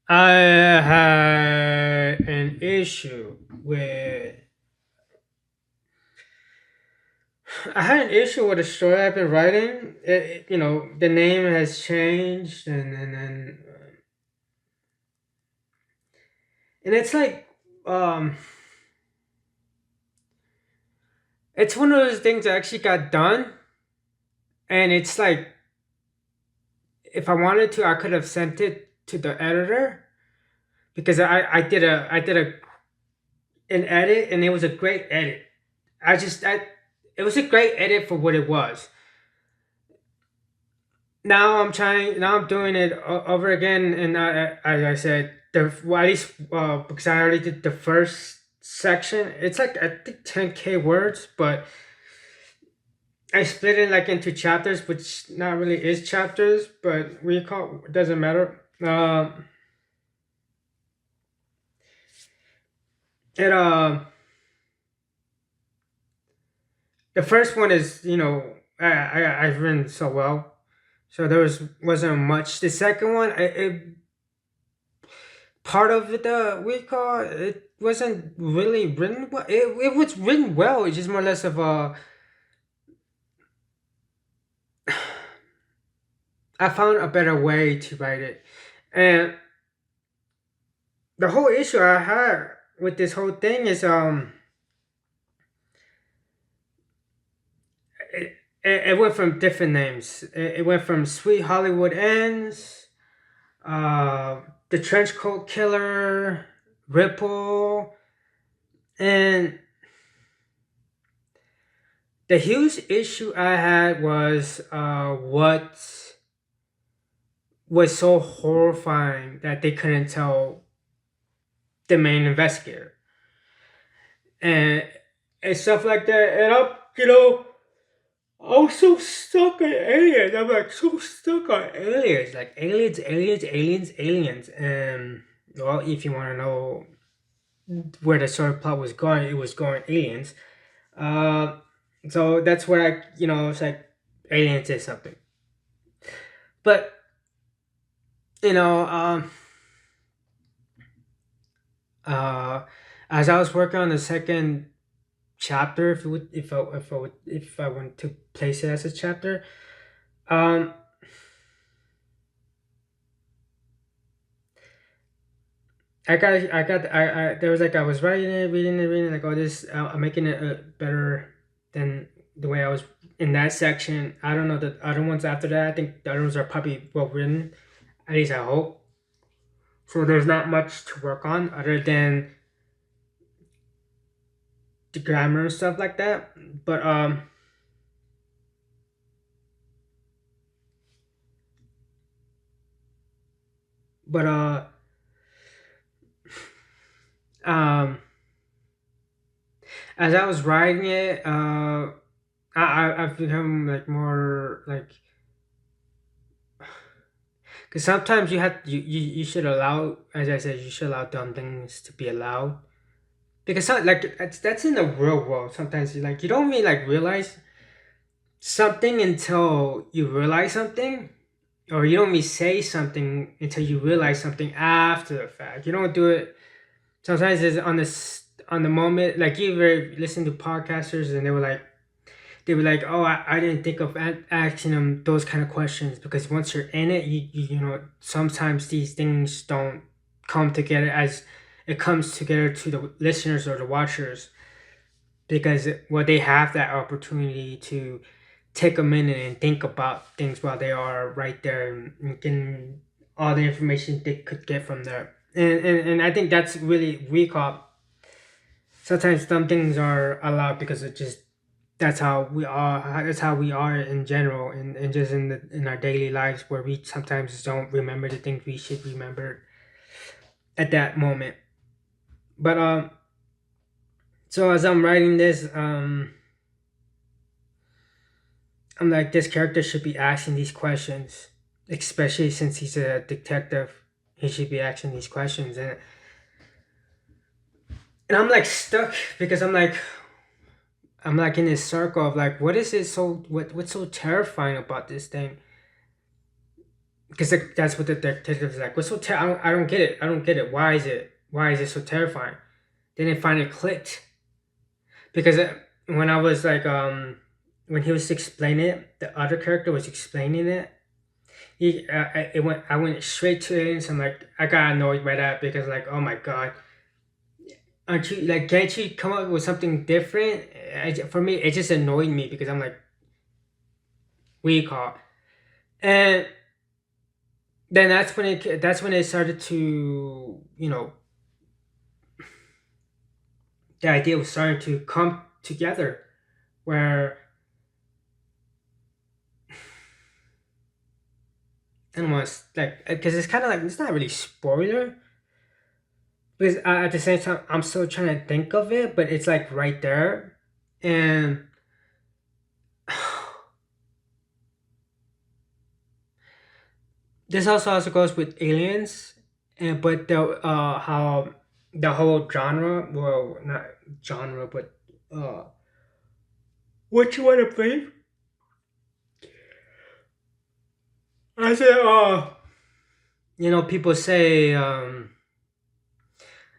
I had an issue with I had an issue with a story I've been writing. The name has changed, and it's like, um, it's one of those things that actually got done, and it's like, if I wanted to, I could have sent it to the editor because I did a an edit, and it was a great edit. It was a great edit for what it was. Now I'm doing it over again, and as I said, well, at least because I already did the first section. It's like, I think, 10K words, but I split it like into chapters, which not really is chapters, but we call it doesn't matter. It The first one is, I've written so well, so there wasn't much. The second one, part of the we call it wasn't really written well. It was written well. It's just more or less of a. I found a better way to write it, and the whole issue I had with this whole thing is it went from different names. It went from Sweet Hollywood Ends, uh, the Trench Coat Killer, Ripple, and the huge issue I had was what was so horrifying that they couldn't tell the main investigator, and stuff like that. And I was so stuck on aliens. I'm like so stuck on aliens, like aliens, aliens, aliens, aliens. And well, if you want to know where the story plot was going, it was going aliens. Uh, so that's where it's like aliens is something. But you know, uh, as I was working on the second chapter, if I want to place it as a chapter, um, there was like, I was writing it, reading it, like, oh, this, I'm making it better than the way I was in that section. I don't know the other ones after that. I think the other ones are probably well written, at least I hope. So there's not much to work on other than the grammar and stuff like that. But um, as I was writing it, I've become like more like, because sometimes you should allow, as I said, you should allow dumb things to be allowed, because like that's in the real world. Sometimes you don't really like realize something until you realize something, or you don't really say something until you realize something after the fact. You don't do it. Sometimes it's on the moment. Like, you ever listen to podcasters and they were like, oh, I didn't think of asking them those kind of questions, because once you're in it, sometimes these things don't come together as it comes together to the listeners or the watchers, because they have that opportunity to take a minute and think about things while they are right there, and getting all the information they could get from there. And I think that's really weak up. Sometimes some things are allowed because it just that's how we are. That's how we are in general, and just in our daily lives, where we sometimes don't remember the things we should remember at that moment. But so as I'm writing this, I'm like, this character should be asking these questions, especially since he's a detective. He should be asking these questions, and I'm like stuck, because I'm like in this circle of like, what is it so what's so terrifying about this thing? because that's what the detective is like. What's so I don't get it. I don't get it. Why is it so terrifying? Then it finally clicked because when I was like when he was explaining it, the other character was explaining it. I went straight to it, and so I'm like I got annoyed by that because like oh my god, aren't you like can't you come up with something different? For me, it just annoyed me because I'm like we call and then that's when it started to the idea was starting to come together where I don't want to like because it's kind of like it's not really spoiler because at the same time I'm still trying to think of it, but it's like right there, and this also goes with aliens, and but the how the whole genre, well not genre, but uh what you want to play? I said people say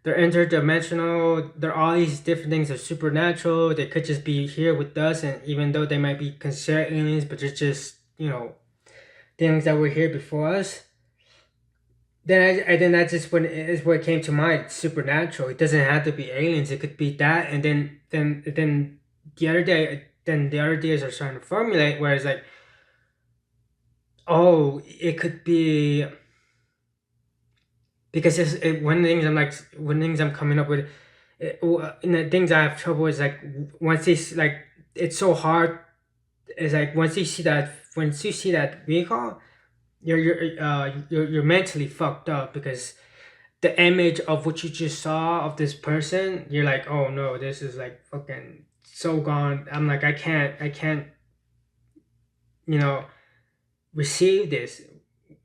they're interdimensional. There are all these different things that are supernatural. They could just be here with us, and even though they might be considered aliens, but they're just things that were here before us. Then that just when is what came to mind. Supernatural. It doesn't have to be aliens. It could be that, and then the other days are starting to formulate. Whereas like, oh, it could be because one things I'm coming up with. And the things I have trouble is like once they like it's so hard. It's like once you see that vehicle, you're mentally fucked up because the image of what you just saw of this person, you're like, oh no, this is like fucking so gone. I'm like, I can't, you know, receive this,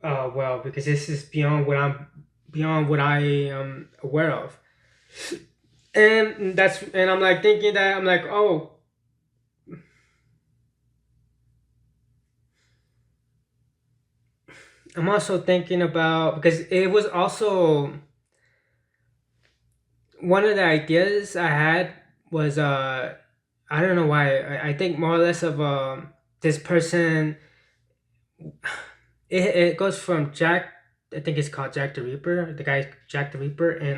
well, because this is beyond what I am aware of, and I'm like thinking that I'm like, oh, I'm also thinking about because it was also one of the ideas I had was I don't know why I think more or less of this person. It goes from Jack. I think it's called Jack the Reaper. The guy Jack the Reaper in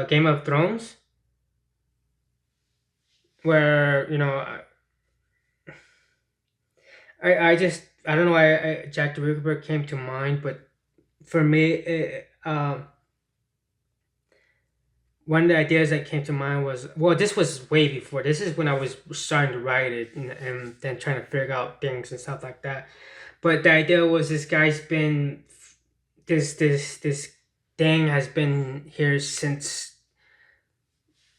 Game of Thrones, where I just I don't know why Jack the Reaper came to mind, but for me, one of the ideas that came to mind was well, this was way before. This is when I was starting to write it and then trying to figure out things and stuff like that. But the idea was this guy's been this thing has been here since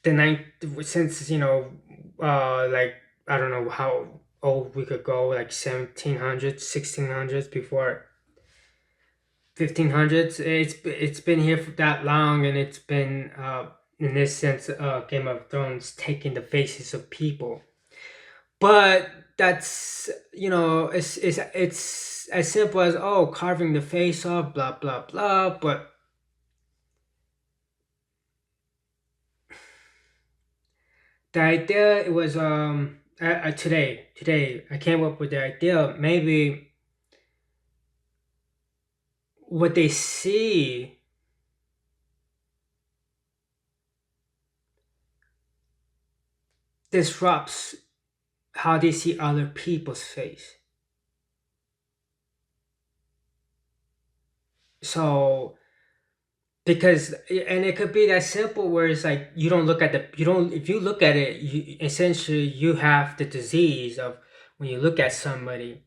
the ninth since like I don't know how old we could go like 1700s 1600s before 1500s. It's been here for that long, and it's been in this sense Game of Thrones taking the faces of people, but that's it's as simple as oh carving the face off blah blah blah, but the idea it was today I came up with the idea maybe what they see disrupts how they see other people's face. So because and it could be that simple where it's like you don't look at the you don't if you look at it you essentially you have the disease of when you look at somebody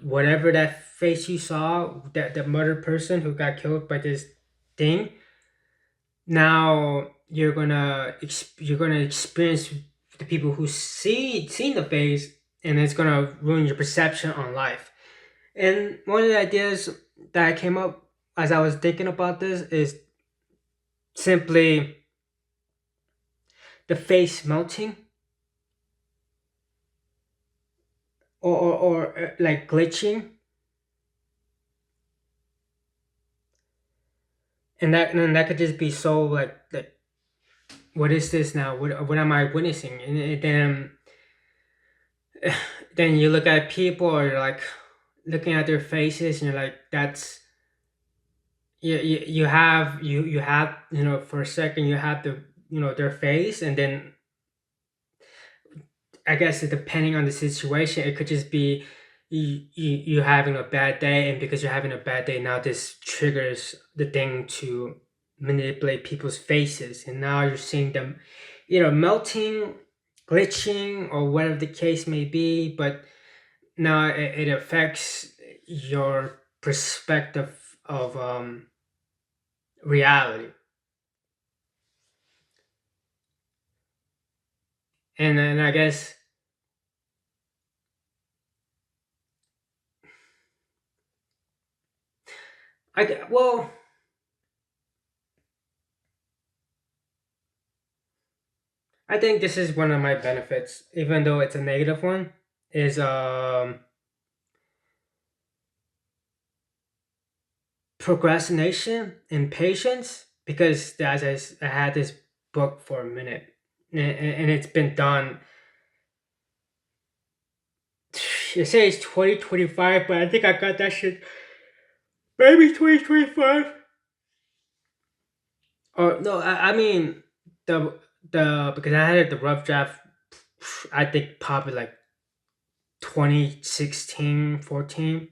whatever that face you saw that the murdered person who got killed by this thing. Now you're gonna experience the people who seen the face, and it's gonna ruin your perception on life. And one of the ideas that I came up as I was thinking about this is simply the face melting. or like glitching, and that could just be so like what is this now? What am I witnessing? And then you look at people, or you're like looking at their faces, and you're like, that's you have for a second you have the their face, and then I guess depending on the situation, it could just be you having a bad day, and because you're having a bad day, now this triggers the thing to manipulate people's faces, and now you're seeing them, melting, glitching, or whatever the case may be. But now it affects your perspective of reality, and then I guess well, I think this is one of my benefits, even though it's a negative one, is procrastination and patience. Because as I had this book for a minute, and it's been done. It says 2025, but I think I got that shit maybe 2025. Or no, I mean the because I had the rough draft. I think probably like 2016, 14.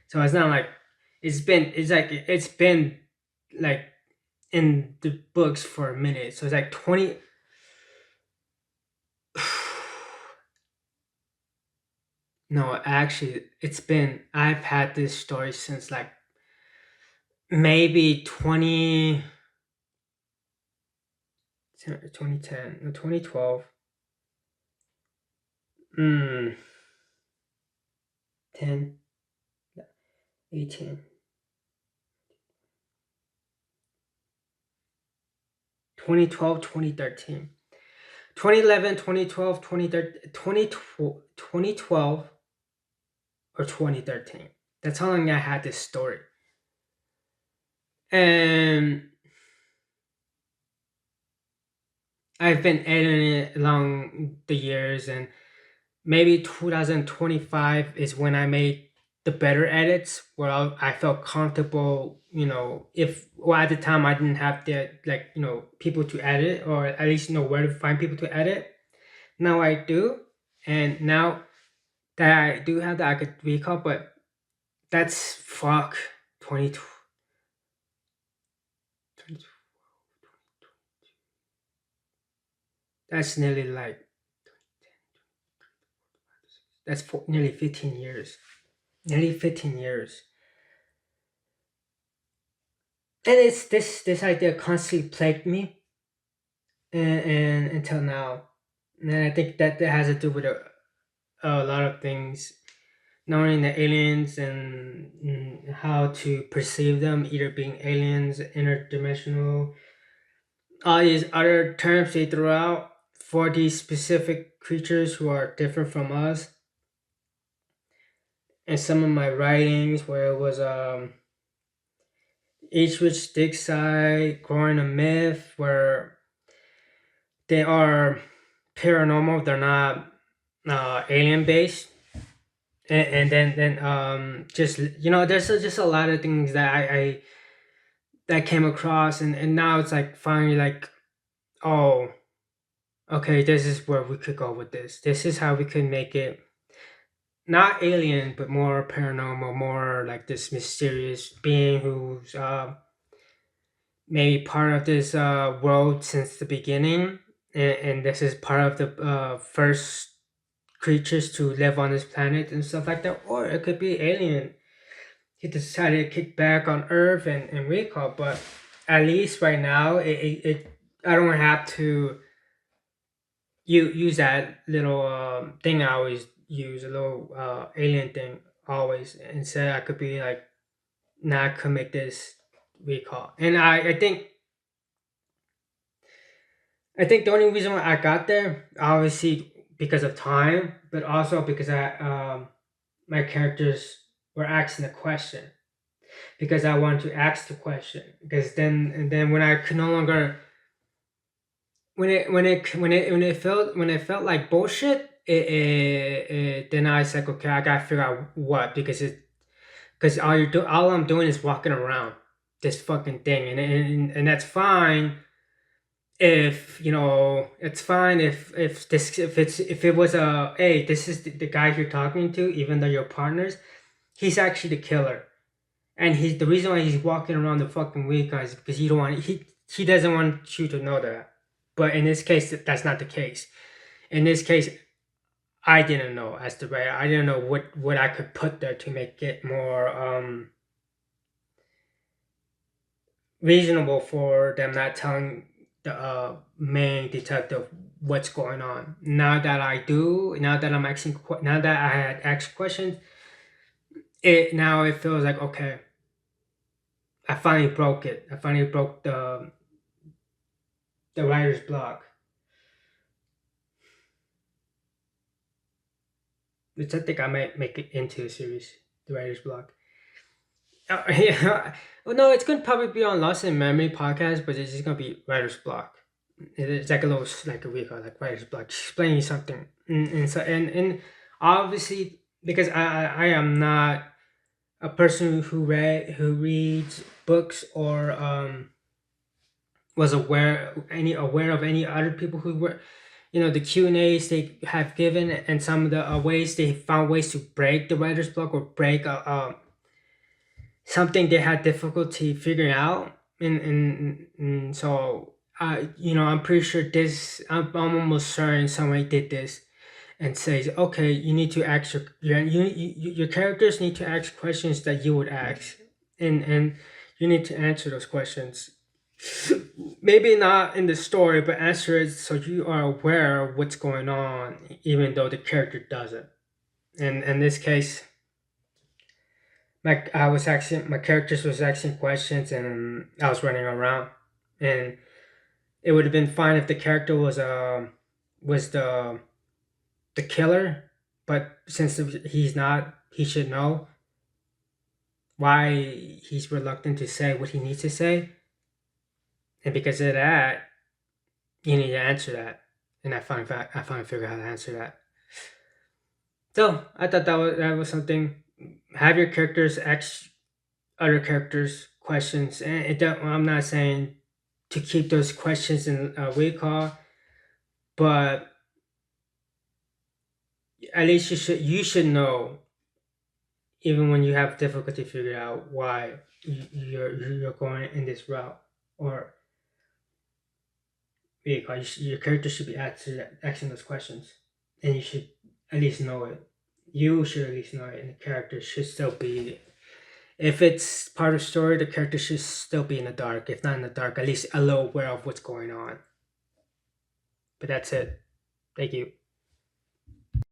So it's not like it's been like in the books for a minute. So it's like 20. No, actually, I've had this story since like maybe 2010, no, 2012, mm, 10, 18, 2012, 2013, 2011, 2012, 2013, 2012, or 2013. That's how long I had this story. And I've been editing it along the years, and maybe 2025 is when I made the better edits, where I felt comfortable. If well, at the time I didn't have the people to edit, or at least know where to find people to edit. Now I do, and now that I do have that, I could recall. But that's fuck 20. That's nearly like that's nearly 15 years. Nearly 15 years. And it's this idea constantly plagued me, and until now. And I think that has to do with a lot of things, knowing the aliens, and how to perceive them, either being aliens, interdimensional, all these other terms they throw out for these specific creatures who are different from us. And some of my writings, where it was each which dig side growing a myth, where they are paranormal, they're not alien based. And then just there's just a lot of things that I that came across, and now it's like finally like, oh, okay, this is where we could go with this is how we could make it not alien, but more paranormal, more like this mysterious being who's maybe part of this world since the beginning, and this is part of the first creatures to live on this planet and stuff like that. Or it could be alien. He decided to kick back on Earth and recall. But at least right now, it I don't have to use that little thing I always use, a little alien thing always. Instead, I could be like, nah, I could make this recall. And I think the only reason why I got there, obviously because of time, but also because my characters were asking a question, because I want to ask the question, because then when I could no longer, when it felt like bullshit, then I was like, okay, I gotta figure out what, because all I'm doing is walking around this fucking thing, and that's fine if, it's fine if it was a, hey, this is the guy you're talking to, even though you're partners, he's actually the killer, and he's the reason why he's walking around the fucking weed guy is because he doesn't want you to know that. But in this case, that's not the case. In this case, I didn't know as the writer. I didn't know what I could put there to make it more reasonable for them not telling the main detective what's going on. Now that I do, now that I had asked questions, it feels like, okay, I finally broke it. I finally broke the writer's block. Which I think I might make it into a series, the writer's block. Yeah. Well, no, it's gonna probably be on Lost in Memory podcast, but it's just gonna be writer's block. It's like a little, like a week, or like writer's block, explaining something, and obviously, because I am not a person who reads books, or was aware of any other people who were, the Q&As they have given, and some of the ways they found ways to break the writer's block, or break something they had difficulty figuring out, and so I'm pretty sure I'm almost certain somebody did this, and says, okay, you need to ask your characters need to ask questions that you would ask, and you need to answer those questions, maybe not in the story, but answer it so you are aware of what's going on, even though the character doesn't. And in this case, my characters was asking questions, and I was running around, and it would have been fine if the character was the killer, but since he's not, he should know why he's reluctant to say what he needs to say, and because of that, you need to answer that. And I finally figured out how to answer that. So I thought that was something. Have your characters ask other characters questions, and I'm not saying to keep those questions in recall, but at least you should know, even when you have difficulty figuring out why you're going in this route, or recall. Your character should be asking those questions, and you should at least know it. You should at least know it, and the character should still be. If it's part of the story, the character should still be in the dark. If not in the dark, at least a little aware of what's going on. But that's it. Thank you.